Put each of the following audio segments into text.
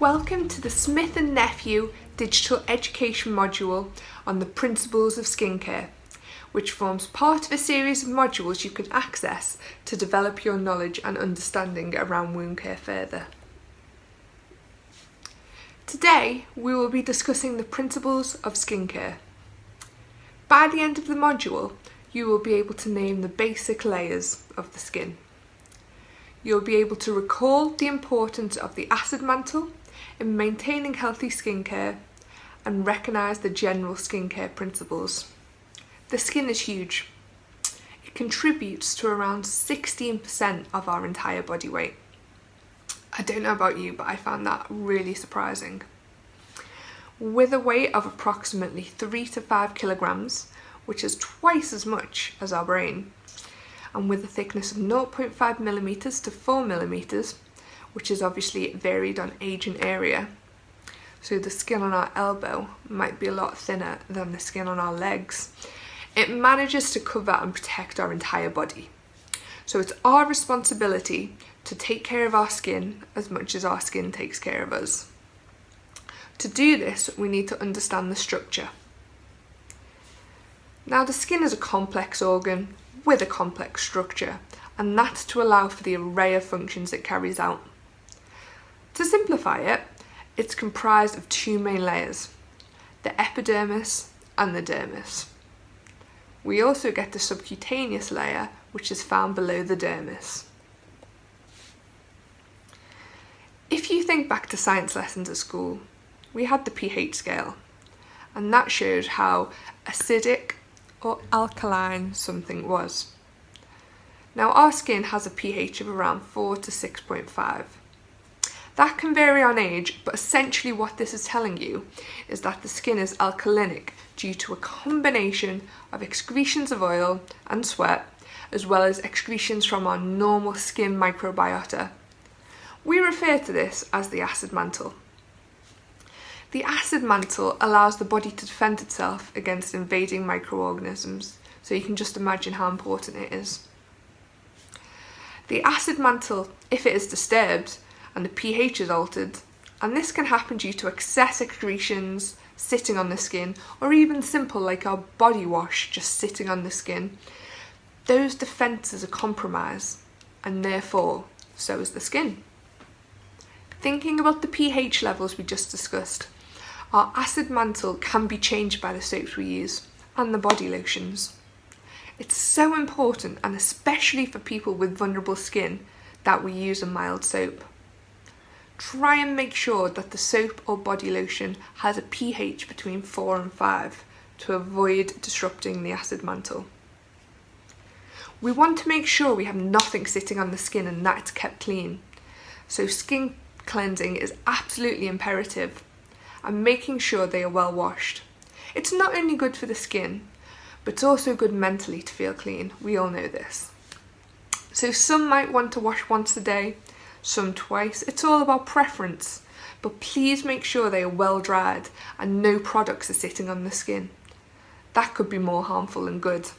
Welcome to the Smith+Nephew digital education module on the principles of skincare, which forms part of a series of modules you can access to develop your knowledge and understanding around wound care further. Today we will be discussing the principles of skincare. By the end of the module, you will be able to name the basic layers of the skin. You'll be able to recall the importance of the acid mantle in maintaining healthy skincare and recognise the general skincare principles. The skin is huge. It contributes to around 16% of our entire body weight. I don't know about you, but I found that really surprising. With a weight of approximately 3 to 5 kilograms, which is twice as much as our brain, and with a thickness of 0.5 millimeters to 4 millimeters, which is obviously varied on age and area. So the skin on our elbow might be a lot thinner than the skin on our legs. It manages to cover and protect our entire body. So it's our responsibility to take care of our skin as much as our skin takes care of us. To do this, we need to understand the structure. Now, the skin is a complex organ with a complex structure, and that's to allow for the array of functions it carries out. To simplify it, it's comprised of two main layers, the epidermis and the dermis. We also get the subcutaneous layer, which is found below the dermis. If you think back to science lessons at school, we had the pH scale, and that showed how acidic or alkaline something was. Now, our skin has a pH of around 4 to 6.5. That can vary on age, but essentially what this is telling you is that the skin is alkalinic due to a combination of excretions of oil and sweat, as well as excretions from our normal skin microbiota. We refer to this as the acid mantle. The acid mantle allows the body to defend itself against invading microorganisms, so you can just imagine how important it is. The acid mantle, if it is disturbed and the pH is altered, and this can happen due to excess excretions sitting on the skin, or even simple like our body wash just sitting on the skin, those defences are compromised, and therefore so is the skin. Thinking about the pH levels we just discussed, our acid mantle can be changed by the soaps we use and the body lotions. It's so important, and especially for people with vulnerable skin, that we use a mild soap. Try and make sure that the soap or body lotion has a pH between 4 and 5 to avoid disrupting the acid mantle. We want to make sure we have nothing sitting on the skin and that it's kept clean. So skin cleansing is absolutely imperative, and making sure they are well washed. It's not only good for the skin, but it's also good mentally to feel clean. We all know this. So some might want to wash once a day, some twice. It's all about preference, but please make sure they are well dried and no products are sitting on the skin. That could be more harmful than good.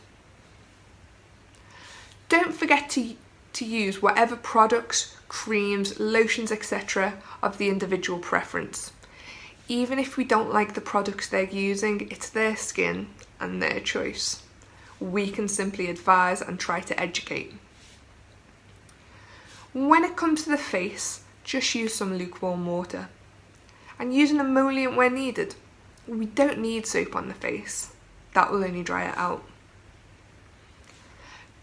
Don't forget to use whatever products, creams, lotions, etc. of the individual preference. Even if we don't like the products they're using, it's their skin and their choice. We can simply advise and try to educate. When it comes to the face, just use some lukewarm water and use an emollient where needed. We don't need soap on the face. That will only dry it out.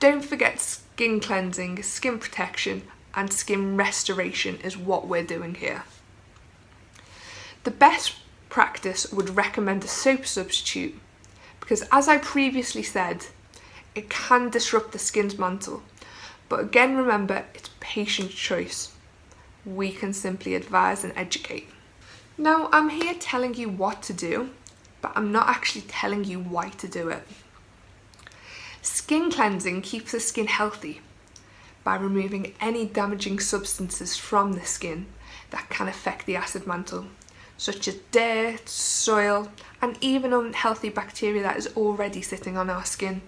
Don't forget skin cleansing, skin protection and skin restoration is what we're doing here. The best practice would recommend a soap substitute because, as I previously said, it can disrupt the skin's mantle. But again, remember, it's patient choice. We can simply advise and educate. Now, I'm here telling you what to do, but I'm not actually telling you why to do it. Skin cleansing keeps the skin healthy by removing any damaging substances from the skin that can affect the acid mantle, such as dirt, soil, and even unhealthy bacteria that is already sitting on our skin.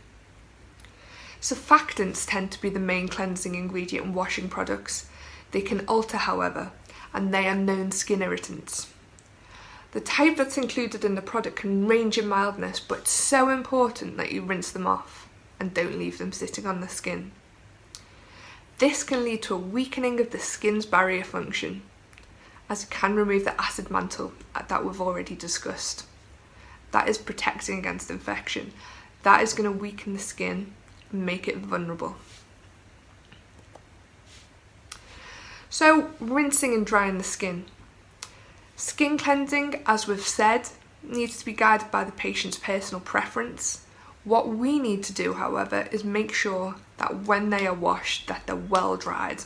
Surfactants tend to be the main cleansing ingredient in washing products. They can alter, however, and they are known skin irritants. The type that's included in the product can range in mildness, but it's so important that you rinse them off and don't leave them sitting on the skin. This can lead to a weakening of the skin's barrier function, as it can remove the acid mantle that we've already discussed. That is protecting against infection. That is going to weaken the skin and make it vulnerable. So, rinsing and drying the skin. Skin cleansing, as we've said, needs to be guided by the patient's personal preference. What we need to do, however, is make sure that when they are washed, that they're well dried.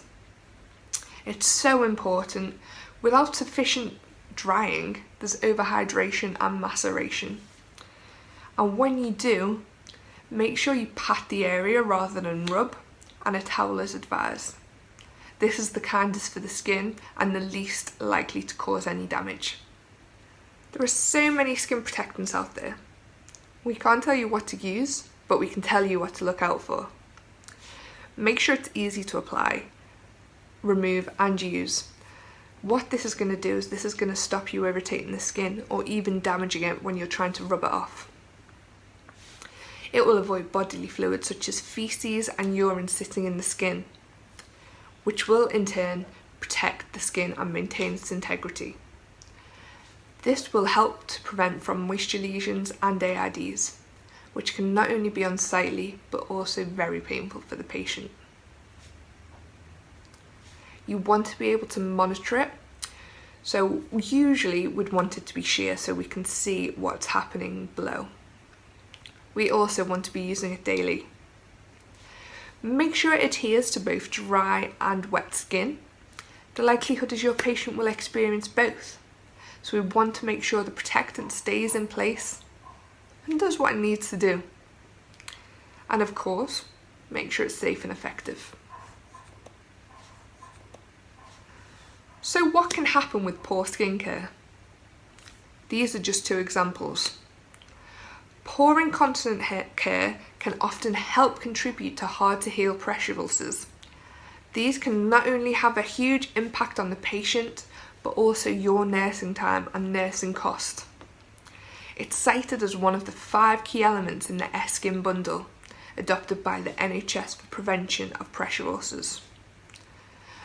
It's so important. Without sufficient drying, there's overhydration and maceration. And when you do, make sure you pat the area rather than rub, and a towel is advised. This is the kindest for the skin and the least likely to cause any damage. There are so many skin protectants out there. We can't tell you what to use, but we can tell you what to look out for. Make sure it's easy to apply, remove and use. What this is going to do is this is going to stop you irritating the skin or even damaging it when you're trying to rub it off. It will avoid bodily fluids such as feces and urine sitting in the skin, which will in turn protect the skin and maintain its integrity. This will help to prevent from moisture lesions and AIDs, which can not only be unsightly but also very painful for the patient. You want to be able to monitor it, so usually we'd want it to be sheer so we can see what's happening below. We also want to be using it daily. Make sure it adheres to both dry and wet skin. The likelihood is your patient will experience both, so we want to make sure the protectant stays in place and does what it needs to do. And of course, make sure it's safe and effective. So what can happen with poor skincare? These are just two examples. Poor incontinent care can often help contribute to hard to heal pressure ulcers. These can not only have a huge impact on the patient, but also your nursing time and nursing cost. It's cited as one of the 5 key elements in the S-Skin bundle, adopted by the NHS for prevention of pressure ulcers.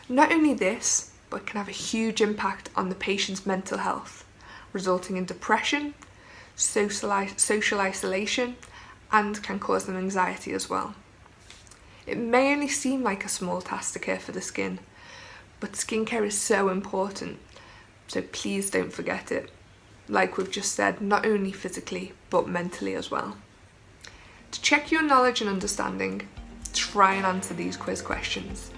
Not only this, but it can have a huge impact on the patient's mental health, resulting in depression, social isolation, and can cause them anxiety as well. It may only seem like a small task to care for the skin, but skincare is so important, so please don't forget it. Like we've just said, not only physically, but mentally as well. To check your knowledge and understanding, try and answer these quiz questions.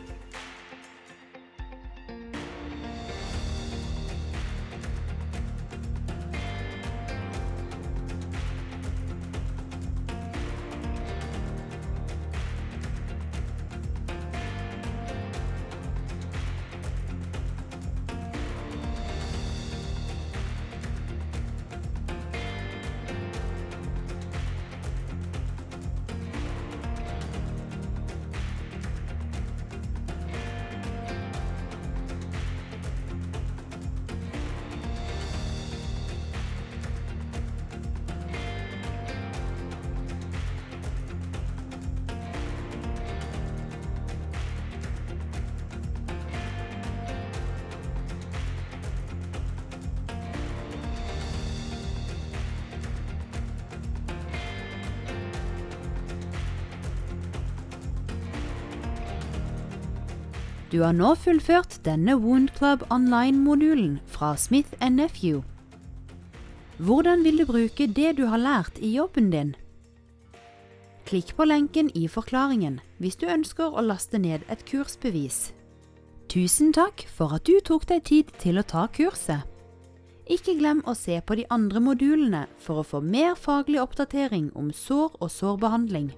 Du har nå fullført denne Wound Club online-modulen fra Smith+Nephew. Hvordan vil du bruke det du har lært i jobben din? Klikk på lenken i forklaringen hvis du ønsker å laste ned et kursbevis. Tusen takk for at du tok deg tid til å ta kurset. Ikke glem å se på de andre modulene for å få mer faglig oppdatering om sår og sårbehandling.